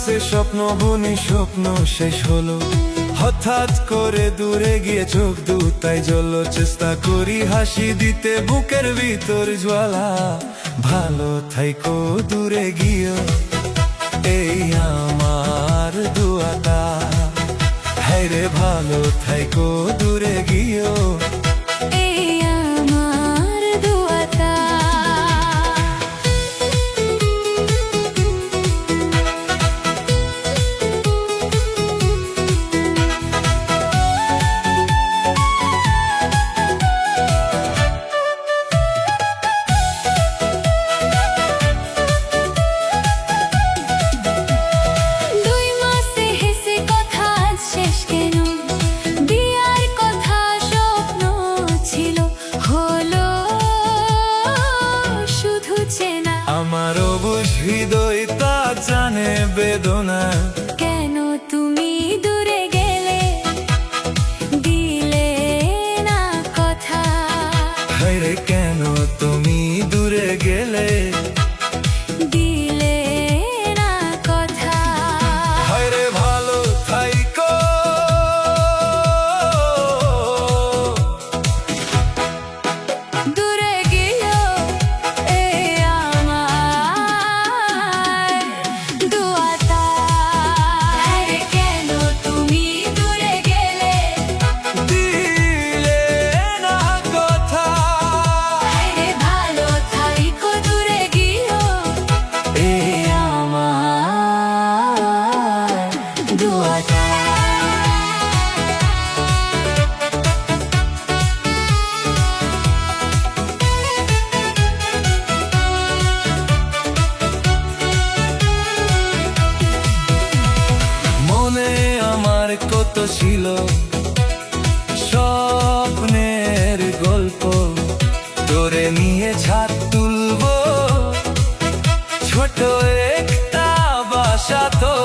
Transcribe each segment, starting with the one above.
ক্লাসে স্বপ্ন বুনি, স্বপ্ন শেষ হলো হঠাৎ করে। দূরে গিয়ে চোখ দুটাই জ্বললো, চেষ্টা করি হাসি দিতে, বুকের ভিতর জ্বালা। ভালো থাইকো দূরে গিয়ে, এই আমার দুয়াটা। হ্যাঁ রে, ভালো থাইকো দূরে গিয়ে, এই আমার দুয়াটা। আমার অবুঝ হৃদয় তা জানে বেদনা। কেন তুমি দূরে গেলে, দিলে না কথা। হায় রে, কেন তুমি দূরে গেলে, দিলে না কথা। হায় রে, ভালো থাইকো দূরে গিয়েও, এই আমার দুয়াটা। হ্যাঁ রে, কেন তুমি দূরে গেলে, দিলে না কথা। হ্যাঁ রে, ভালো থাইকো দূরে গিয়েও, এই আমার দুয়াটা। মনে আমার কত ছিল স্বপ্নের গল্প, তোরে নিয়ে ছাদ তুলবো, ছোট একটা বাসা তো।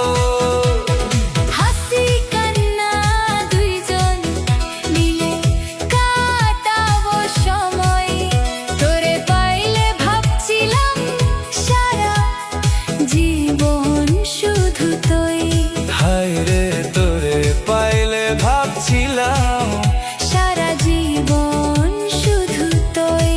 হাসি কান্না দুইজন মিলে কাটাবো সময়। তোরে পাইলে ভাবছিলাম সারা জীবন শুধু তুই। হায় রে, তোরে পাইলে ভাবছিলাম সারা জীবন শুধু তুই।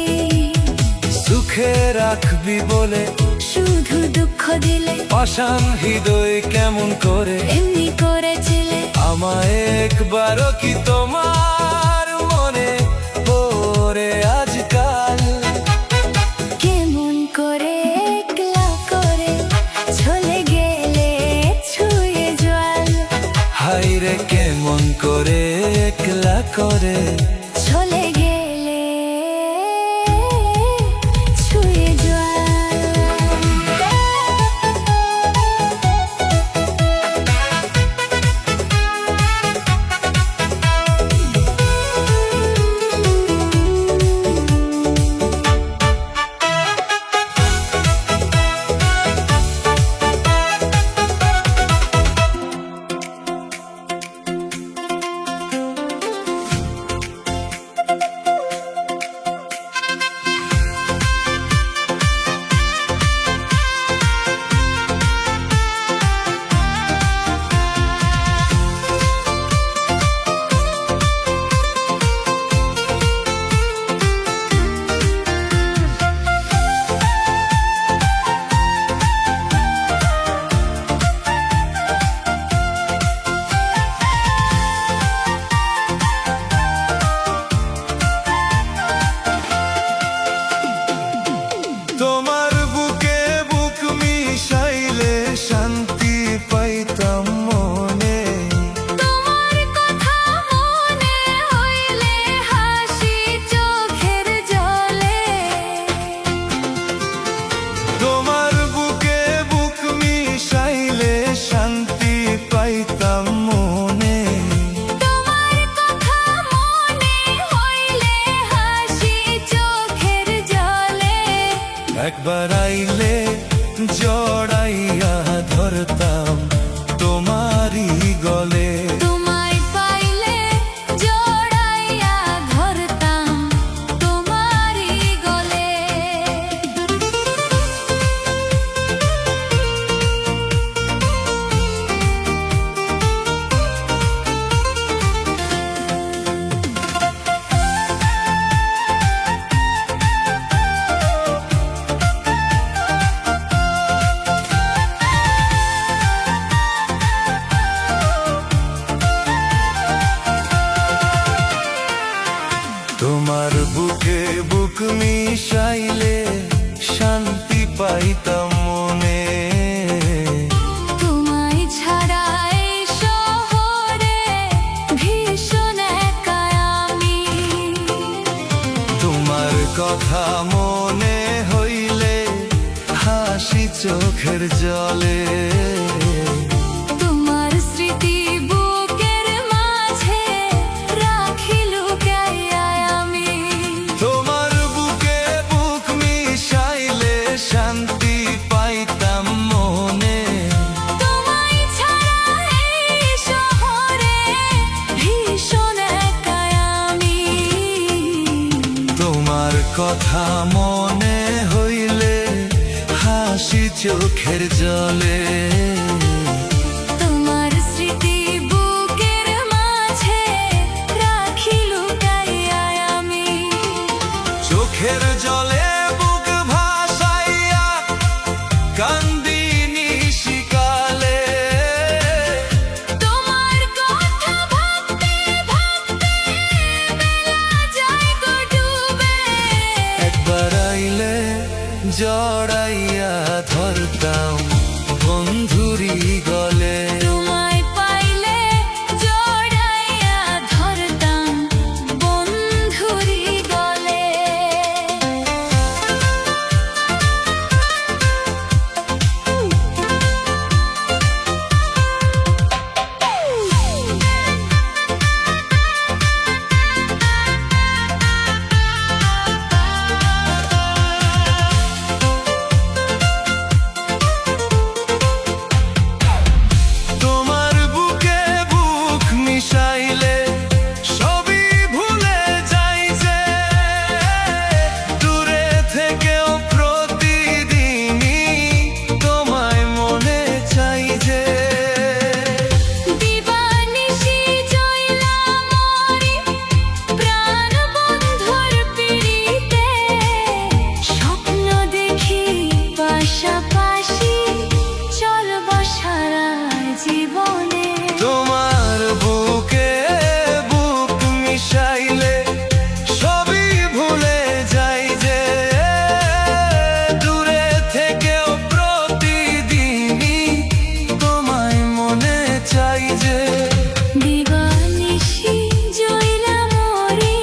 সুখে রাখবি বলে, শুধু দুঃখ দিলে পাষাণ হৃদয় কেমন করে। এমনি করেছিলে আমায় একবারও কি তোমার মনে পড়ে আজকাল? কেমন করে একলা করে চলে গেলে ছুঁয়ে জল। হায় রে, কেমন করে একলা করে চলে গেলে ছুঁয়ে জল। তোমার বুকে বুক মিশাইলে শান্তি পাইতাম মনে। তোমার কথা মনে হইলে হাসি চোখের জলে। তোমার বুকে বুক মিশাইলে শান্তি পাইতাম মনে। তোমার কথা মনে হইলে হাসি চোখের জলে। একবার আইলে জড়াইয়া ধরতাম তোমারই গলে। তোমায় পাইলে জড়াইয়া ধরতাম তোমারই গলে। মিশাইলে শান্তি পাইতাম মনে। তোমায় ছাড়া এই শহরে ভীষণ একা আমি। তোমার কথা মনে হইলে হাসি চোখের জলে। তোমার স্মৃতি বুকের মাঝে রাখি লুকাইয়া আমি। তোমার বুকে বুক মিশাইলে শান্তি পাইতাম মনে। তোমায় ছাড়া এই শহরে ভীষণ একা আমি। তোমার কথা মনে হইলে হাসি চোখের জলে। তোমার স্মৃতি বুকের মাঝে রাখি লুকাইয়া আমি। চোখের জলে বুক ভাসাইয়া কান্দি নিশিকালে। তোমার কথা ভাবতে ভাবতে বেলা যায় গো ডুবে। একবার আইলে জড়াইয়া ধরতাম বন্ধুরি গলে। তোমায় পাইলে জড়াইয়া ধরতাম বন্ধুরি গলে। তোমার বুকে বুক মিশাইলে সবই ভুলে যাই যে। দূরে থেকেও প্রতিদিনই তোমায় মনে চাই যে। দিবানিশি জয়লা মরি প্রাণ বন্ধুর পিড়িতে। স্বপ্ন দেখি পাশাপাশি চলব সারা জীবনে। তোমার বুকে বুক মিশাইলে সবই ভুলে যাই যে। দূরে থেকেও প্রতিদিনই তোমায় মনে চাই যে। দিবানিশি জয়লা মরি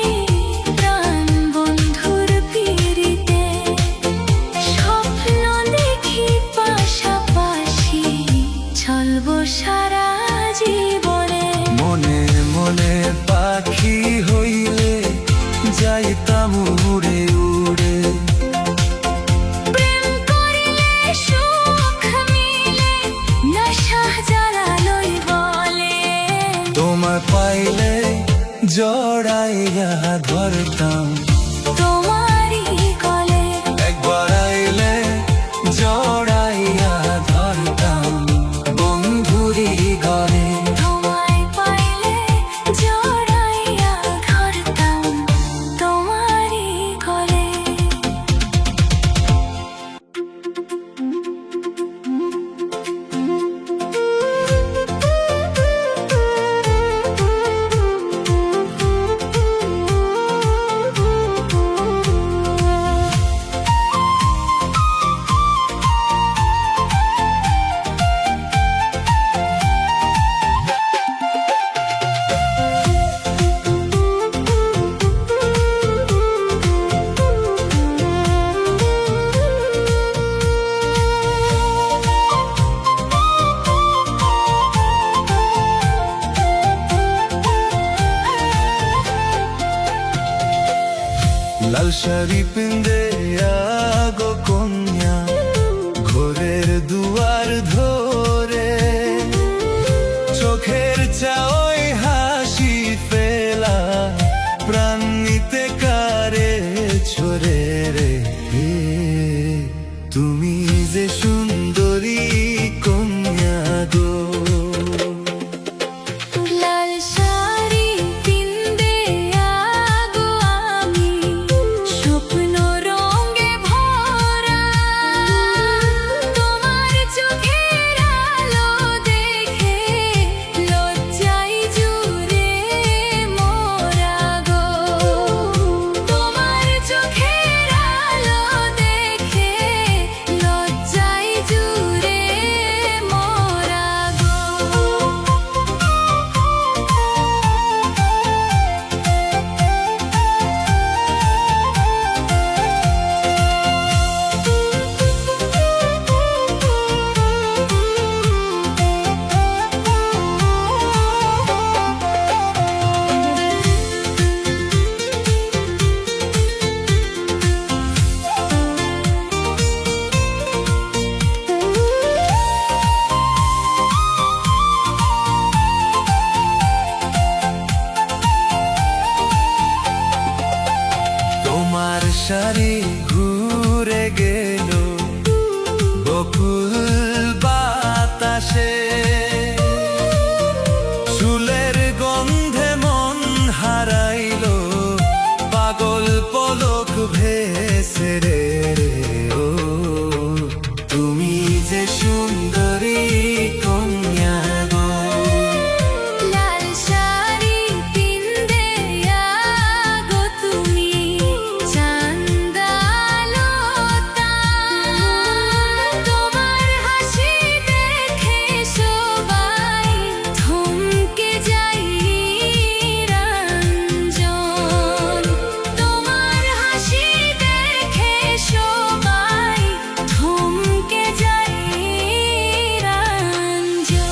প্রাণ বন্ধুর পিড়িতে। স্বপ্ন দেখি পাশাপাশি চলব সারা জীবনে। মনে মনে পাখি হইলে যাইতাম উড়ে উড়ে। প্রেম করিলে সুখ মিলে নেশা জ্বালালোই বলে। তোমায় পাইলে জড়াইয়া ধরতাম তোমারই গলে। একবার আইলে জড়াইয়া ধরতাম বন্ধুরি গলে। তোমায় পাইলে জড়াইয়া ধরতাম তোমারই গলে। লাল শাড়ি পিন্দে আগো কন্যা ঘরের দুয়ার ধরে। চোখের চাওই হাসি ফেলা প্রাণ নিতে কারে ছড়ে রে। তুমি যে সুন্দরী কন্যা গো। লাল শাড়ি পিন্দে আগো আমি স্বপ্ন রঙে ভরা। তোমার চোখের আলো দেখে লজ্জায় জুড়ে মোরা গো। তোমার চোখের আলো উড়ে গেল বকুল বাতাসে, চুলের গন্ধে মন হারাইল পাগল পলক ভেসে রে। ও তুমি যে সুন্দরী কন্যা গো, লাল শাড়ি পিন্দে আগো তুমি, চান্দালতা তোমার হাসি দেখে সবাই থমকে যাই রঞ্জন, তোমার হাসি দেখে সবাই থমকে যাই রঞ্জন।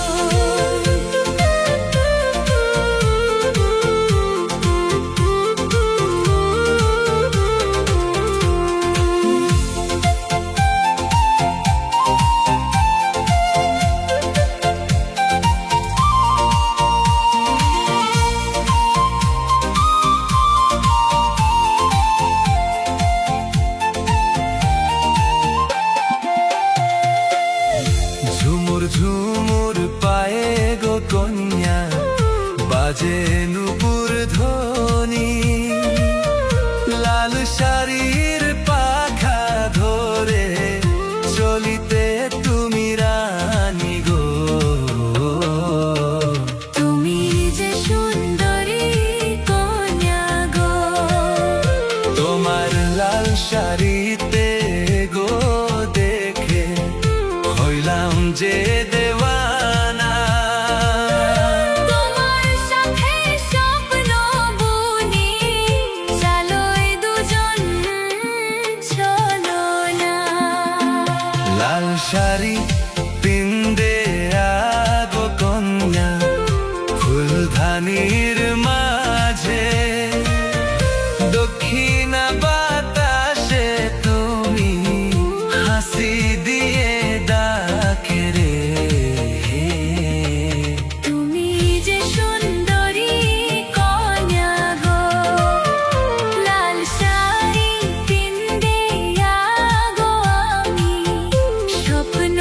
ঝুমুর ঝুমুর পায়ে গো কন্যা বাজে নুপুর ধ্বনি, লাল শাড়ির পাখা ধরে চলিতে তুমি রানী গো। তুমি যে সুন্দরী কন্যা গো, তোমার লাল শাড়িতে গো দেখে হইলাম যে দেওয়ানা, তোমার সাথে স্বপ্ন বুনি চালোয় দুজন চলো না। লাল শাড়ি পিন্দে আগো কন্যা ফুলধানির মাঝে, দক্ষিণা বাতাসে তুমি হাসি দিয়ে ডাকে রে। তুমি যে সুন্দরী কন্যা গো, লাল শাড়ি পিন্দে আগো আমি, স্বপ্ন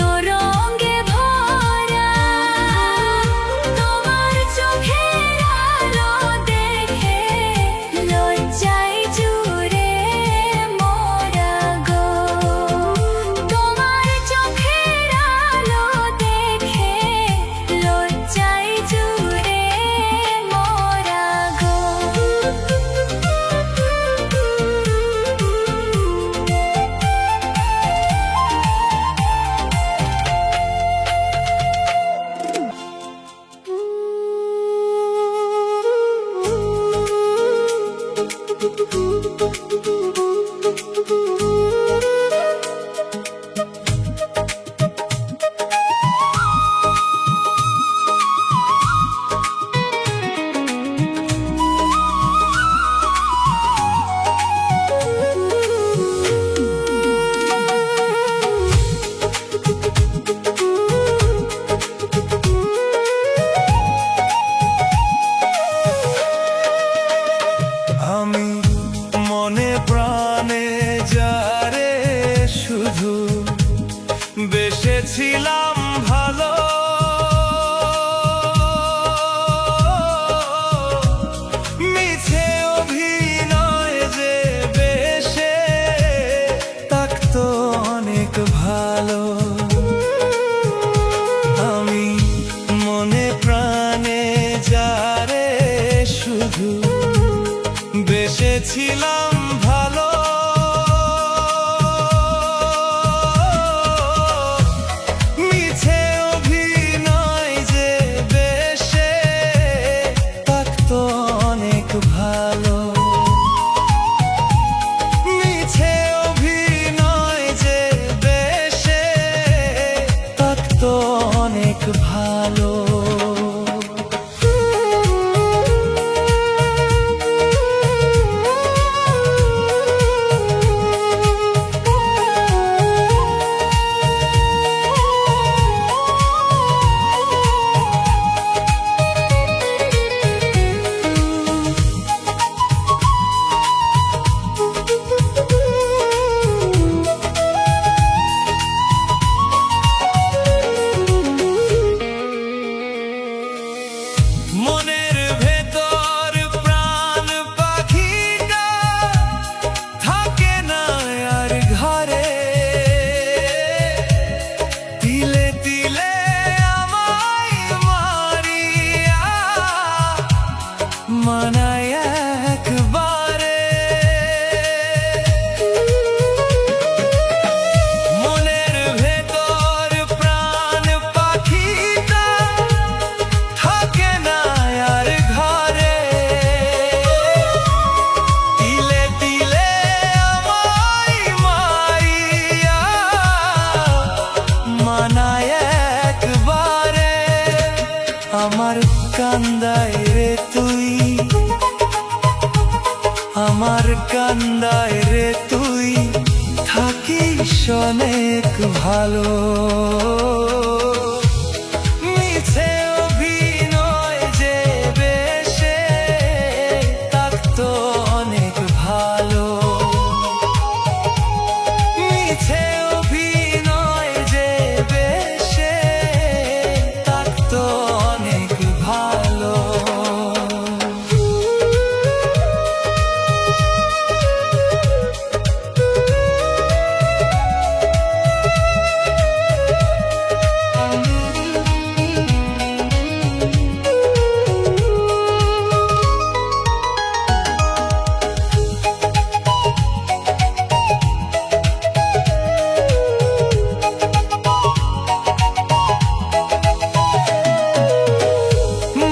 আমার কান্দায় রে তুই থাকিস অনেক ভালো, মিছে অভিনয় যে বেশে থাকতো অনেক ভালো, মিছে অভিনয় যে বেশে থাকতো অনেক ভালো।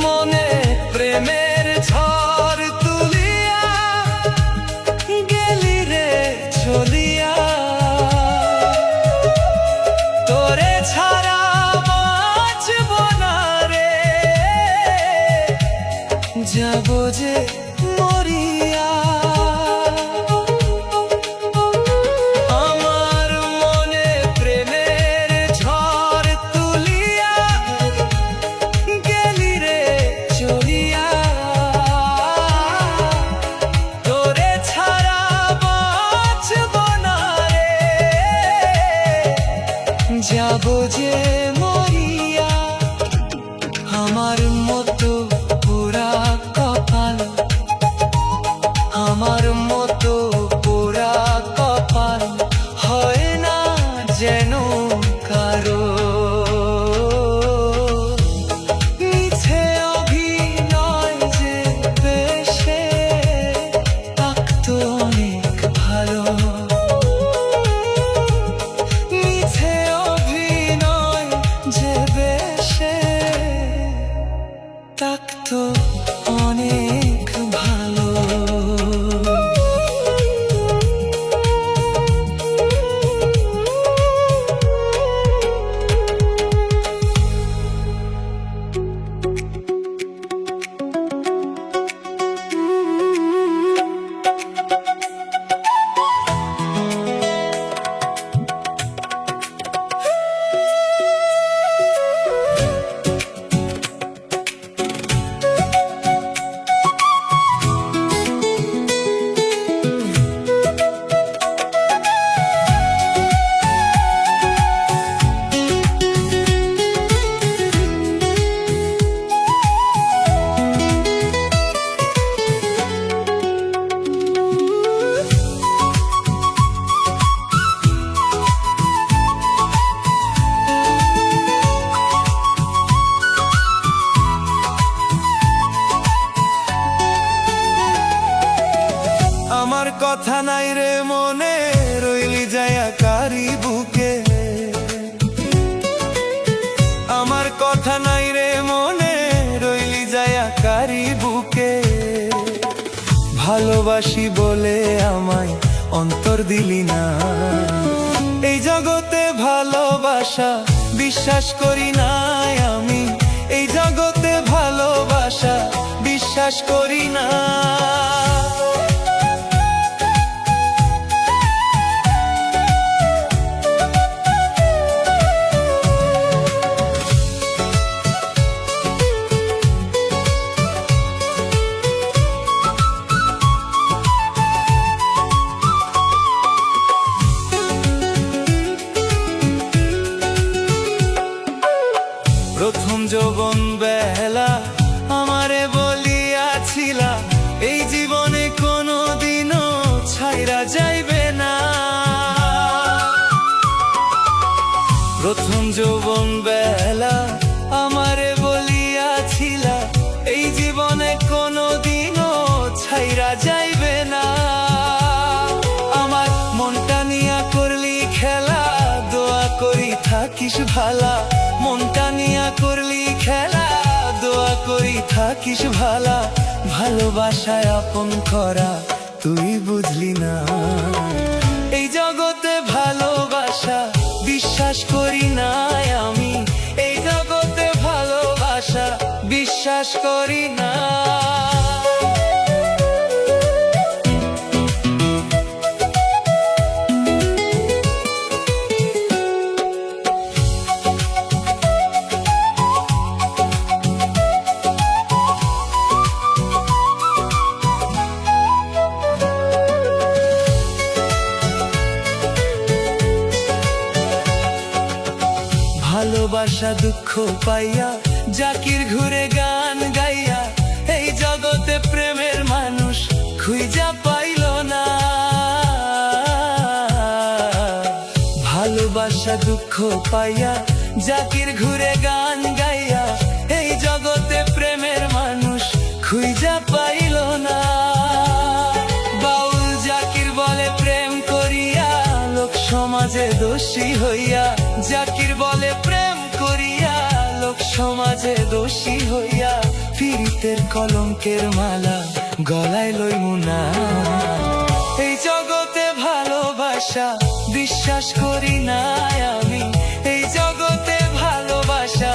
মনে প্রেমের ঝড় তুলিয়া গেলি রে চলিয়া, তোরে ছাড়া বাঁচব না রে, যাব যে মরিয়া। আমার মনে প্রেমের ঝড় তুলিয়া গেলি রে চলিয়া, তোরে ছাড়া বাঁচব না রে, যাব যে মরিয়া। আমার মতো পুরা কপাল, আমার মতো পুরা কপাল হয় না যেন কারো, মিছে অভিনয় যে বেশে থাকতো অনেক ভালো, মিছে অভিনয় যে বেশে থাকতো অনেক ভালো। আমার কথা নাই রে মনে, রইলি যায়া কারি বুকে, আমার কথা নাই রে মনে, রইলি যায়া কারি বুকে। ভালোবাসি বলে আমায় অন্তর দিলি না, এই জগতে ভালোবাসা বিশ্বাস করি নাই আমি, এই জগতে ভালোবাসা বিশ্বাস করি না। প্রথম যৌবন বেলা আমারে বলিয়াছিলা, এই জীবনে কোনো দিনও ছাইরা যাইবে না। প্রথম যৌবন বেলা আমারে বলিয়াছিলা, এই জীবনে কোনো দিনও ছাইরা যাইবে না। আমার মনটা নিয়া করলি খেলা, দোয়া করি থাকিস ভালা, মনটা নিয়া করলি খেলা, দোয়া করি থাকিস ভালা। ভালোবাসায় আপন করা তুই বুঝলি না, এই জগতে ভালোবাসা বিশ্বাস করি না আমি, এই জগতে ভালোবাসা বিশ্বাস করি না। ভালোবাসা দুঃখ পাইয়া জাকির ঘুরে গান গাইয়া এই জগতে প্রেমের মানুষ খুঁজা পাইল না। ভালোবাসা দুঃখ পাইয়া জাকির ঘুরে গান গাইয়া এই জগতে প্রেমের মানুষ খুঁজা পাইল না। বাউল জাকির বলে প্রেম করিয়া লোক সমাজে দোষী হইয়া, জাকির বলে প্রেম করিয়া লোক সমাজে দোষী হইয়া পীড়িতের কলঙ্কের মালা গলায় লইমু না। এই জগতে ভালোবাসা বিশ্বাস করি না আমি, এই জগতে ভালোবাসা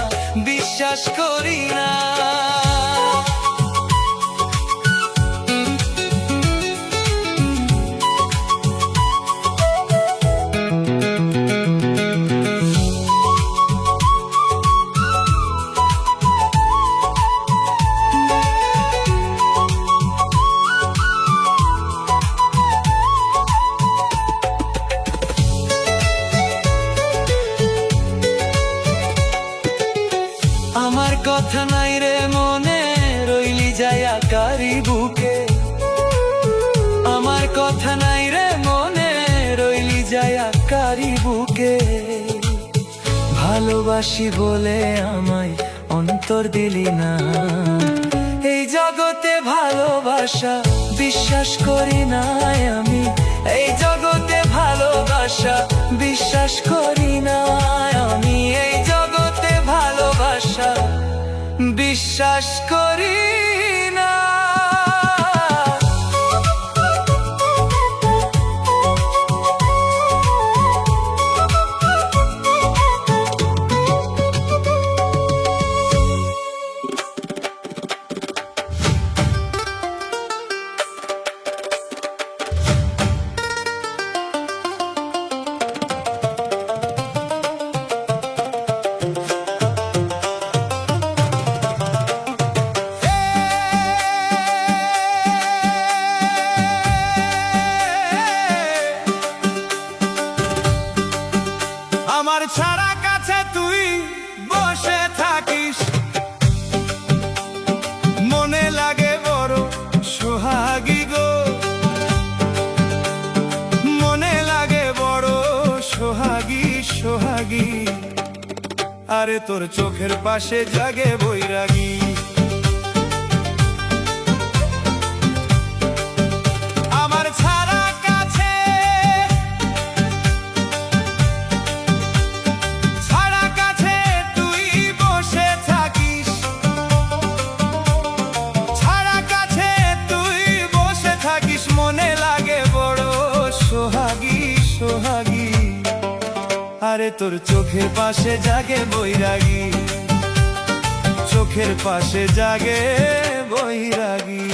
বিশ্বাস করি না। আমার কথা নাই রে মনে রইলি যায়া কারি বুকে, আমার কথা নাই রে মনে রইলি যায়া কারি বুকে। ভালোবাসি বলে আমায় অন্তর দিলি না, এই জগতে ভালোবাসা বিশ্বাস করি না আমি, এই জগতে ভালোবাসা বিশ্বাস করি না আমি, এই জগতে ভালোবাসা বিশ্বাস করি না। আমার ছাড়া কাছে তুই বসে থাকিস, মনে লাগে বড় সোহাগী গো, মনে লাগে বড় সোহাগী সোহাগী। আরে তোর চোখের পাশে জাগে বৈরাগী, আমার ছাড়া কাছে তুই বসে থাকিস, ছাড়া কাছে তুই বসে থাকিস, মনে লাগে বড় সোহাগী সোহাগী। আরে তোর চোখের পাশে জাগে বৈরাগী, চোখের পাশে জাগে বৈরাগী।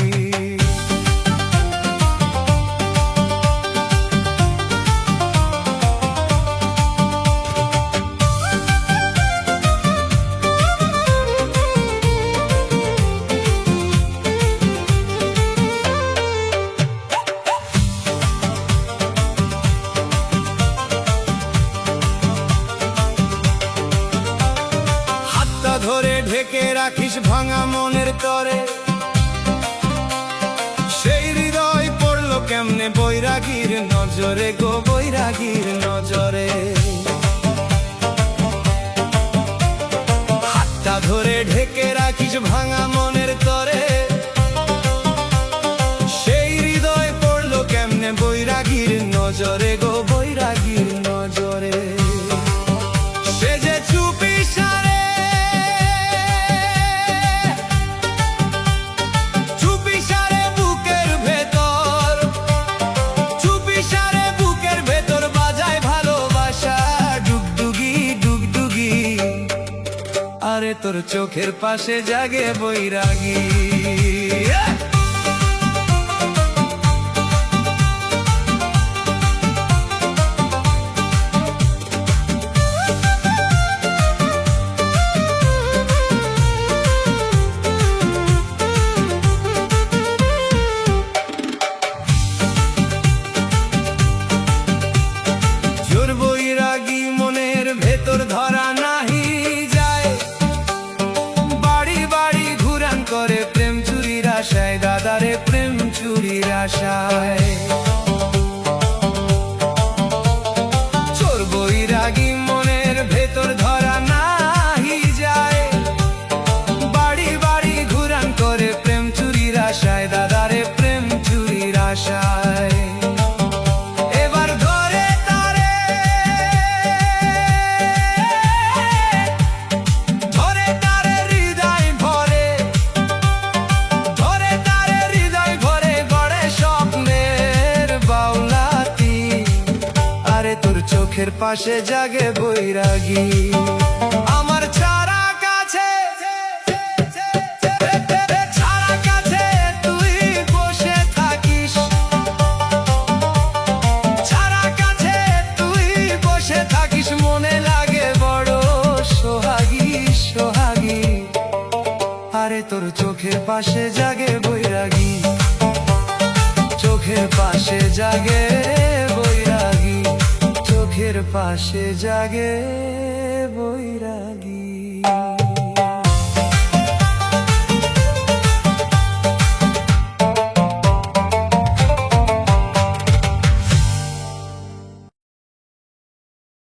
ধরে ঢেকে রাখিস ভাঙা মনের তরে, সেই হৃদয় পড়লো কেমনে বৈরাগীর নজরে গো, বৈরাগীর নজরে। হাতটা ধরে ঢেকে রাখিস ভাঙা মনের তরে, সেই হৃদয় পড়লো কেমনে বৈরাগীর নজরে গো, বৈরাগীর নজরে। সে যে চুপি সারে তোর চোখের পাশে জাগে বৈরাগী। জোর বৈরাগী মনের ভেতর ধরা নাহি, তোর চোখের পাশে জাগে বৈরাগী আমার ছাড়া কাছে ছাড়া কাছে তুই বসে থাকিস ছাড়া কাছে তুই বসে থাকিস মনে লাগে বড় সোহাগী সোহাগী আরে তোর চোখের পাশে জাগে বৈরাগী চোখের পাশে জাগে বৈরাগী চোখের পাশে জাগে বৈরাগী